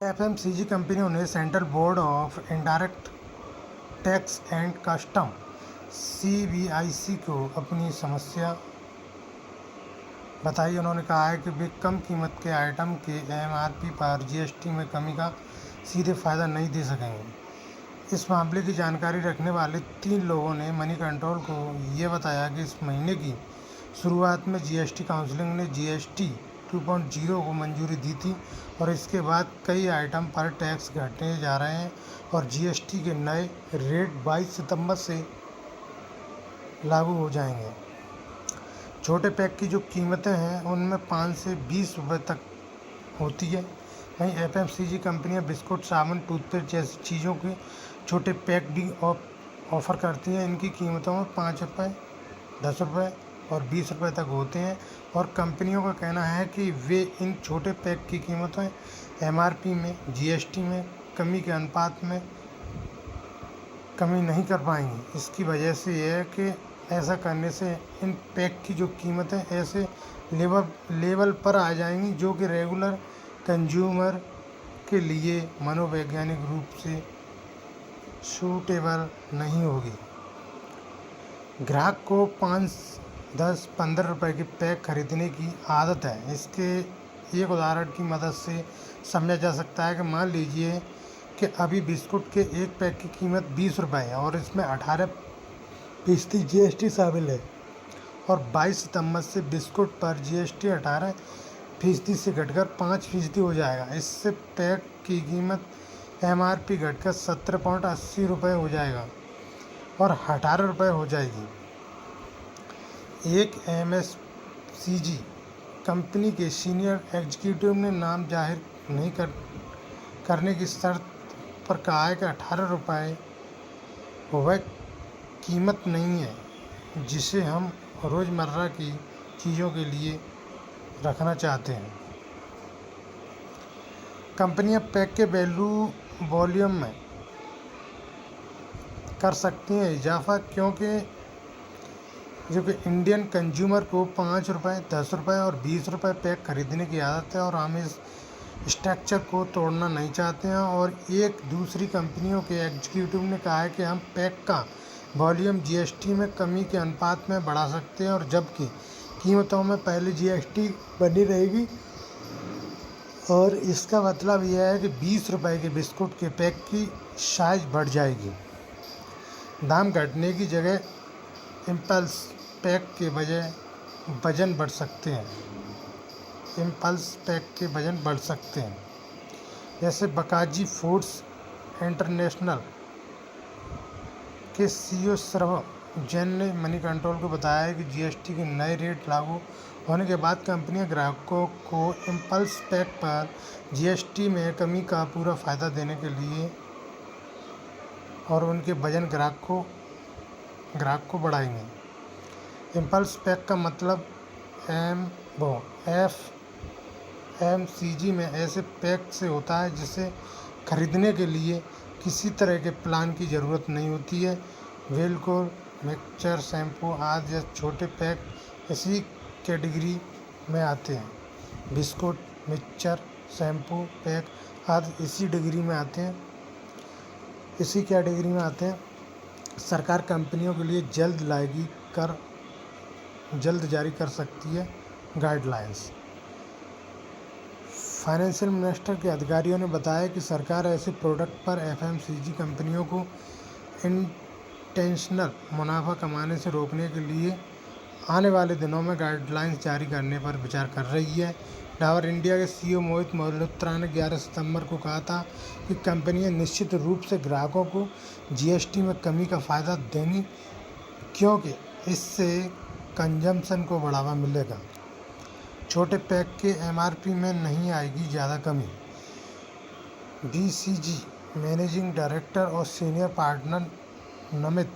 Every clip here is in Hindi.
एफएमसीजी कंपनियों ने central board of indirect tax and custom CBIC को अपनी समस्या बताई। उन्होंने कहा है कि वे कम कीमत के आइटम के एमआरपी पर जीएसटी में कमी का सीधे फ़ायदा नहीं दे सकेंगे। इस मामले की जानकारी रखने वाले 3 लोगों ने मनी कंट्रोल को ये बताया कि इस महीने की शुरुआत में जीएसटी काउंसिल ने जीएसटी 2.0 को मंजूरी दी थी और इसके बाद कई आइटम पर टैक्स घटने जा रहे हैं और जीएसटी के नए रेट 22 सितंबर से लागू हो जाएंगे। छोटे पैक की जो कीमतें हैं उनमें 5 से 20 रुपये तक होती है। वहीं एफएमसीजी कंपनियां बिस्कुट, साबुन, टूथपेस्ट जैसी चीज़ों के छोटे पैक भी ऑफ़र करती हैं। इनकी कीमतों में 5 रुपये, 10 रुपये और 20 रुपये तक होते हैं और कंपनियों का कहना है कि वे इन छोटे पैक की कीमतें एमआरपी में जीएसटी में कमी के अनुपात में कमी नहीं कर पाएंगी। इसकी वजह से यह है कि ऐसा करने से इन पैक की जो कीमतें ऐसे लेवल पर आ जाएंगी जो कि रेगुलर कंज्यूमर के लिए मनोवैज्ञानिक रूप से सूटेबल नहीं होगी। ग्राहक को 5, 10, 15 रुपए के पैक खरीदने की आदत है। इसके एक उदाहरण की मदद से समझा जा सकता है कि मान लीजिए कि अभी बिस्कुट के एक पैक की कीमत 20 रुपये है और इसमें 18% जीएसटी शामिल है और 22 सितंबर से बिस्कुट पर जीएसटी 18% से घटकर 5% हो जाएगा। इससे पैक की कीमत एमआरपी घटकर 17.80 रुपये हो जाएगा और 18 रुपये हो जाएगी। एक एमएससीजी कंपनी के सीनियर एग्जीक्यूटिव ने नाम जाहिर नहीं करने की शर्त पर कहा है कि 18 रुपये वह कीमत नहीं है जिसे हम रोज़मर्रा की चीज़ों के लिए रखना चाहते हैं। कंपनियां पैक के वॉल्यूम में कर सकती हैं इजाफा क्योंकि जो कि इंडियन कंज्यूमर को 5 रुपये, 10 रुपये और 20 रुपये पैक खरीदने की आदत है और हम इस स्ट्रक्चर को तोड़ना नहीं चाहते हैं। और एक दूसरी कंपनियों के एग्जीक्यूटिव ने कहा है कि हम पैक का वॉल्यूम जीएसटी में कमी के अनुपात में बढ़ा सकते हैं और जबकि कीमतों में पहले जीएसटी बनी रहेगी और इसका मतलब यह है कि 20 रुपये के बिस्कुट के पैक की साइज़ बढ़ जाएगी। दाम घटने की जगह इम्पल्स पैक के बजाय वज़न बढ़ सकते हैं। इम्पल्स पैक के वज़न बढ़ सकते हैं। जैसे बकाजी फूड्स इंटरनेशनल के सीईओ सरव जैन ने मनी कंट्रोल को बताया है कि जीएसटी के नए रेट लागू होने के बाद कंपनियां ग्राहकों को इम्पल्स पैक पर जीएसटी में कमी का पूरा फ़ायदा देने के लिए और उनके वजन ग्राहक को बढ़ाएंगे। इम्पल्स पैक का मतलब एफएमसीजी में ऐसे पैक से होता है जिसे खरीदने के लिए किसी तरह के प्लान की ज़रूरत नहीं होती है। वेलकोर, मिक्सचर, शैम्पू आदि जैसे छोटे पैक इसी कैटेगरी में आते हैं। बिस्कुट, मिक्सचर, शैम्पू पैक आदि इसी कैटेगरी में आते हैं। सरकार कंपनियों के लिए जल्द जारी कर सकती है गाइडलाइंस। फाइनेंशियल मिनिस्टर के अधिकारियों ने बताया कि सरकार ऐसे प्रोडक्ट पर एफएमसीजी कंपनियों को इंटेंशनल मुनाफा कमाने से रोकने के लिए आने वाले दिनों में गाइडलाइंस जारी करने पर विचार कर रही है। डाबर इंडिया के सीईओ मोहित मल्होत्रा ने 11 सितंबर को कहा था कि कंपनियां निश्चित रूप से ग्राहकों को जीएसटी में कमी का फ़ायदा देंगी क्योंकि इससे कंजम्पशन को बढ़ावा मिलेगा। छोटे पैक के एमआरपी में नहीं आएगी ज़्यादा कमी। बीसीजी मैनेजिंग डायरेक्टर और सीनियर पार्टनर नमित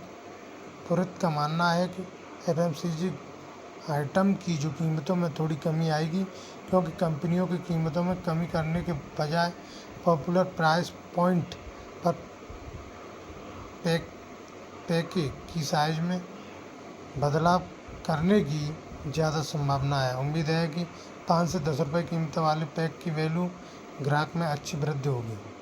पुरोहित का मानना है कि एफएमसीजी आइटम की जो कीमतों में थोड़ी कमी आएगी क्योंकि कंपनियों की कीमतों में कमी करने के बजाय पॉपुलर प्राइस पॉइंट पर पैक की साइज में बदलाव करने की ज़्यादा संभावना है। उम्मीद है कि 5 से 10 रुपये कीमत वाले पैक की वैल्यू ग्राहक में अच्छी वृद्धि होगी।